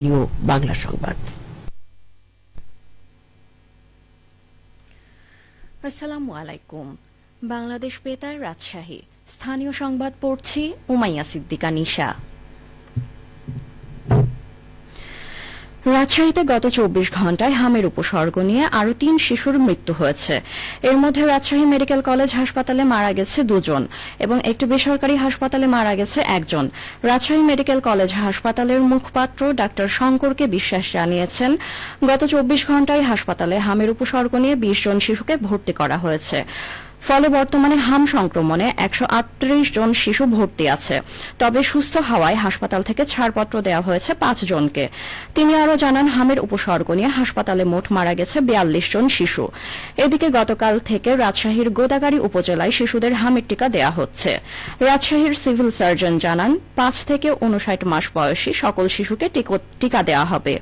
বাংলা সংবাদ। আসসালামু আলাইকুম। বাংলাদেশ বেতার রাজশাহী স্থানীয় সংবাদ পড়ছি উমাইয়া সিদ্দিকা নিশা। রাজশাহীতে গত ২৪ ঘণ্টায় হামের উপসর্গ নিয়ে আরও ৩ শিশুর মৃত্যু হয়েছে। এর মধ্যে রাজশাহী মেডিকেল কলেজ হাসপাতালে মারা গেছে ২ জন এবং একটি বেসরকারি হাসপাতালে মারা গেছে ১ জন। রাজশাহী মেডিকেল কলেজ হাসপাতালের মুখপাত্র ডাক্তার শঙ্করকে বিশ্বাস জানিয়েছেন, গত ২৪ ঘণ্টায় হাসপাতালে হামের উপসর্গ নিয়ে ২০ জন শিশুকে ভর্তি করা হয়েছে। ফলে বর্তমানে হাম সংক্রমণে ১৩৮ জন শিশু ভর্তি আছে। তবে সুস্থ হওয়ায় হাসপাতাল থেকে ছাড়পত্র দেওয়া হয়েছে ৫ জনকে। তিনি আরও জানান, হামের উপসর্গ নিয়ে হাসপাতালে মোট মারা গেছে ৪২ জন শিশু। এদিকে গতকাল থেকে রাজশাহীর গোদাগাড়ী উপজেলায় শিশুদের হামের টিকা দেওয়া হচ্ছে। রাজশাহীর সিভিল সার্জন জানান, ৫ থেকে ৫৯ মাস বয়সী সকল শিশুকে টিকা দেওয়া হবে।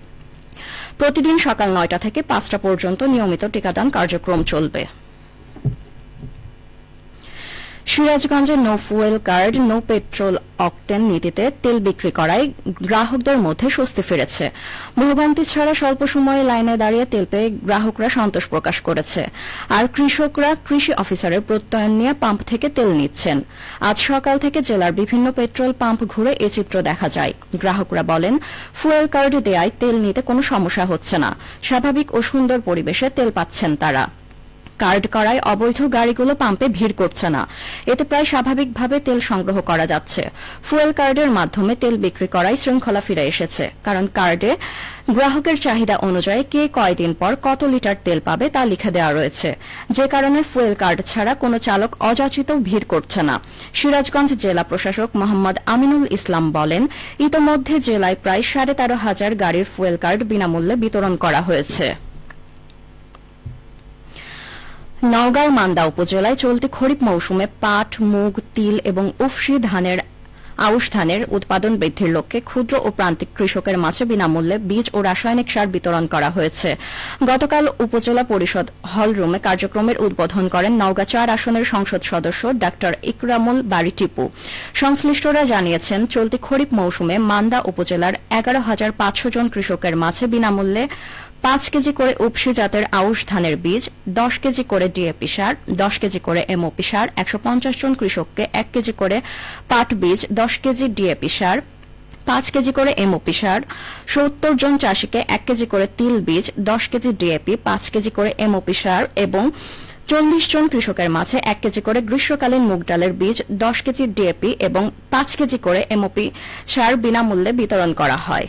প্রতিদিন সকাল ৯টা থেকে ৫টা পর্যন্ত নিয়মিত টিকাদান কার্যক্রম চলবে। সিরাজগঞ্জে no fuel card no petrol octane নীতিতে তেল বিক্রি করায় গ্রাহকদের মধ্যে স্বস্তি ফিরেছে। ভোগান্তি ছাড়া স্বল্প সময়ে লাইনে দাঁড়িয়ে তেল পেয়ে গ্রাহকরা সন্তোষ প্রকাশ করেছে। আর কৃষকরা কৃষি অফিসারের প্রত্যয়ন নিয়ে পাম্প থেকে তেল নিচ্ছেন। আজ সকাল থেকে জেলার বিভিন্ন পেট্রোল পাম্প ঘুরে এ চিত্র দেখা যায়। গ্রাহকরা বলেন, ফুয়েল কার্ড দেয়ায় তেল নিতে কোনো সমস্যা হচ্ছে না। স্বাভাবিক ও সুন্দর পরিবেশে তেল পাচ্ছেন তারা। কার্ড করায় অবৈধ গাড়িগুলো পাম্পে ভিড় করছে না। এতে প্রায় স্বাভাবিকভাবে তেল সংগ্রহ করা যাচ্ছে। ফুয়েল কার্ডের মাধ্যমে তেল বিক্রি করায় শৃঙ্খলা ফিরে এসেছে, কারণ কার্ডে গ্রাহকের চাহিদা অনুযায়ী কে কয়দিন পর কত লিটার তেল পাবে তা লিখে দেওয়া রয়েছে, যে কারণে ফুয়েল কার্ড ছাড়া কোনো চালক অযাচিত ভিড় করছে না। সিরাজগঞ্জ জেলা প্রশাসক মোহাম্মদ আমিনুল ইসলাম বলেন, ইতোমধ্যে জেলায় প্রায় ১৩,৫০০ গাড়ির ফুয়েল কার্ড বিনামূল্যে বিতরণ করা হয়েছে। নওগাঁর মান্দা উপজেলায় চলতি খরিফ মৌসুমে পাট, মুগ, তিল এবং উফশি আউশ ধানের উৎপাদন বৃদ্ধির লক্ষ্যে ক্ষুদ্র ও প্রান্তিক কৃষকের মাঝে বিনামূল্যে বীজ ও রাসায়নিক সার বিতরণ করা হয়েছে। গতকাল উপজেলা পরিষদ হলরুমে কার্যক্রমের উদ্বোধন করেন নওগাঁ ৪ আসনের সংসদ সদস্য ডাক্তার ইকরামুল বারী টিপু। সংশ্লিষ্টরা জানিয়েছেন, চলতি খরিফ মৌসুমে মান্দা উপজেলার ১১,৫০০ জন কৃষকের মাঝে বিনামূল্যে ৫ কেজি করে উপসি জাতের আউশ ধানের বীজ, ১০ কেজি করে ডিএপি সার, ১০ কেজি করে এমওপি সার, ১৫০ জন কৃষককে ১ কেজি করে পাট বীজ, ১০ কেজি ডিএপি সার, ৫ কেজি করে এমওপি সার, ৭০ জন চাষিকে ১ কেজি করে তিল বীজ, ১০ কেজি ডিএপি, ৫ কেজি করে এমওপি সার এবং ৪০ জন কৃষকের মাঝে ১ কেজি করে গ্রীষ্মকালীন মুগ ডালের বীজ, ১০ কেজি ডিএপি এবং ৫ কেজি করে এমওপি সার বিনামূল্যে বিতরণ করা হয়।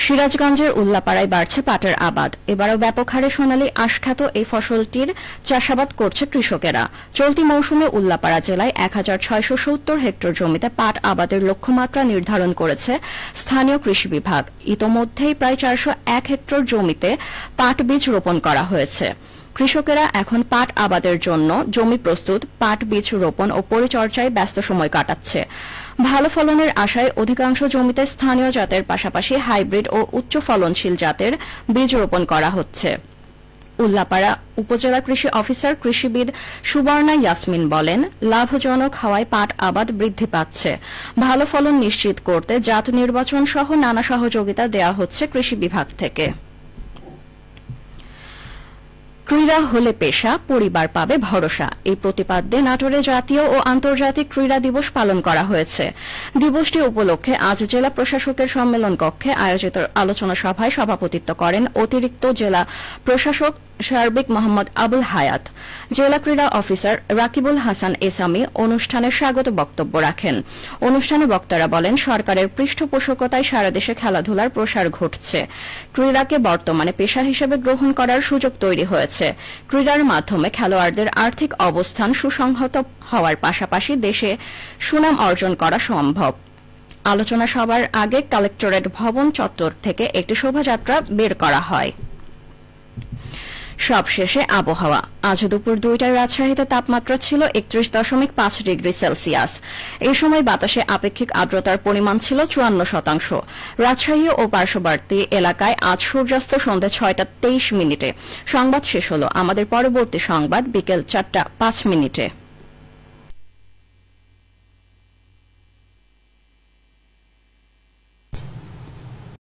সিরাজগঞ্জের উল্লাপাড়ায় বাড়ছে পাটের আবাদ। এবারও ব্যাপক হারে সোনালী আঁশখ্যাত এই ফসলটির চাষাবাদ করছে কৃষকেরা। চলতি মৌসুমে উল্লাপাড়া জেলায় ১,৬৭০ হেক্টর জমিতে পাট আবাদের লক্ষ্যমাত্রা নির্ধারণ করেছে স্থানীয় কৃষি বিভাগ। ইতোমধ্যেই প্রায় ৪০১ হেক্টর জমিতে পাট বীজ রোপণ করা হয়েছে। কৃষকেরা এখন পাট আবাদের জন্য জমি প্রস্তুত, পাট বীজ রোপণ ও পরিচর্যায় ব্যস্ত সময় কাটাচ্ছে। ভালো ফলনের আশায় অধিকাংশ জমিতে স্থানীয় জাতের পাশাপাশি হাইব্রিড ও উচ্চ ফলনশীল জাতের বীজ রোপণ করা হচ্ছে। উল্লাপাড়া উপজেলা কৃষি অফিসার কৃষিবিদ সুবর্ণা ইয়াসমিন বলেন, লাভজনক হওয়ায় পাট আবাদ বৃদ্ধি পাচ্ছে। ভালো ফলন নিশ্চিত করতে জাত নির্বাচন সহ নানা সহযোগিতা দেওয়া হচ্ছে কৃষি বিভাগ থেকে। ক্রীড়া হলে পেশা, পরিবার পাবে ভরসা, এই প্রতিপাদ্যে নাটোরে জাতীয় ও আন্তর্জাতিক ক্রীড়া দিবস পালন করা হয়েছে। দিবসটি উপলক্ষে আজ জেলা প্রশাসকের সম্মেলন কক্ষে আয়োজিত আলোচনা সভায় সভাপতিত্ব করেন অতিরিক্ত জেলা প্রশাসক সার্বিক মোহাম্মদ আবুল হায়াত। জেলা ক্রীড়া অফিসার রাকিবুল হাসান এসামি অনুষ্ঠানে স্বাগত বক্তব্য রাখেন। অনুষ্ঠানে বক্তারা বলেন, সরকারের পৃষ্ঠপোষকতায় সারা দেশে খেলাধুলার প্রসার ঘটছে। ক্রীড়াকে বর্তমানে পেশা হিসেবে গ্রহণ করার সুযোগ তৈরি হয়েছে। ক্রীড়ার মাধ্যমে খেলোয়াড়দের আর্থিক অবস্থান সুসংহত হওয়ার পাশাপাশি দেশে সুনাম অর্জন করা সম্ভব। আলোচনা সভার আগে কালেক্টরেট ভবন চত্বর থেকে একটি শোভাযাত্রা বের করা হয়। সবশেষে আবহাওয়া। আজ দুপুর ২টায় রাজশাহীতে তাপমাত্রা ছিল ৩১.৫ ডিগ্রি সেলসিয়াস। এই সময় বাতাসে আপেক্ষিক আর্দ্রতার পরিমাণ ছিল ৫৪%। রাজশাহী ও পার্শ্ববর্তী এলাকায় আজ সূর্যাস্ত সন্ধ্যা ৬টা ২৩ মিনিটে। সংবাদ শেষ হল। আমাদের পরবর্তী সংবাদ বিকেল ৪টা ৫ মিনিটে।